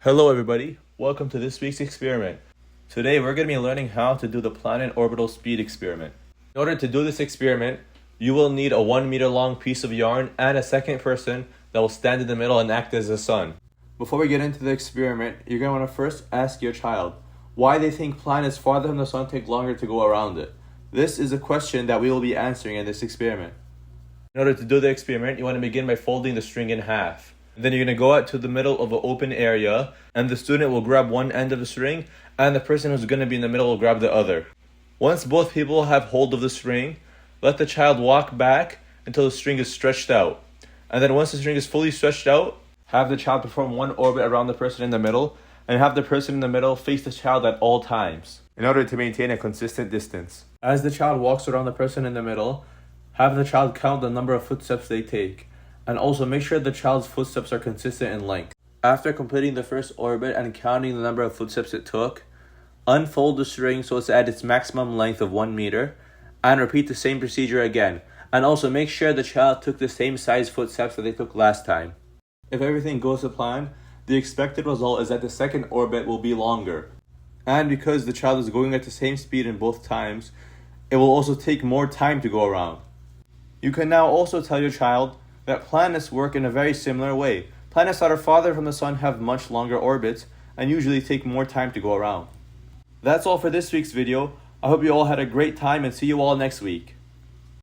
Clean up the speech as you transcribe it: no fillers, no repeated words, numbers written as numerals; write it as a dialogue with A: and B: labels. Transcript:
A: Hello everybody, welcome to this week's experiment. Today we're going to be learning how to do the planet orbital speed experiment. In order to do this experiment, you will need a 1 meter long piece of yarn and a second person that will stand in the middle and act as the sun. Before we get into the experiment, you're going to want to first ask your child why they think planets farther from the sun take longer to go around it. This is a question that we will be answering in this experiment. In order to do the experiment, you want to begin by folding the string in half. Then you're going to go out to the middle of an open area, and the student will grab one end of the string, and the person who's going to be in the middle will grab the other. Once both people have hold of the string, let the child walk back until the string is stretched out. And then once the string is fully stretched out, have the child perform one orbit around the person in the middle, and have the person in the middle face the child at all times, in order to maintain a consistent distance. As the child walks around the person in the middle, have the child count the number of footsteps they take. And also make sure the child's footsteps are consistent in length. After completing the first orbit and counting the number of footsteps it took, unfold the string so it's at its maximum length of 1 meter, and repeat the same procedure again. And also make sure the child took the same size footsteps that they took last time. If everything goes to plan, the expected result is that the second orbit will be longer. And because the child is going at the same speed in both times, it will also take more time to go around. You can now also tell your child that planets work in a very similar way. Planets that are farther from the sun have much longer orbits and usually take more time to go around. That's all for this week's video. I hope you all had a great time and see you all next week.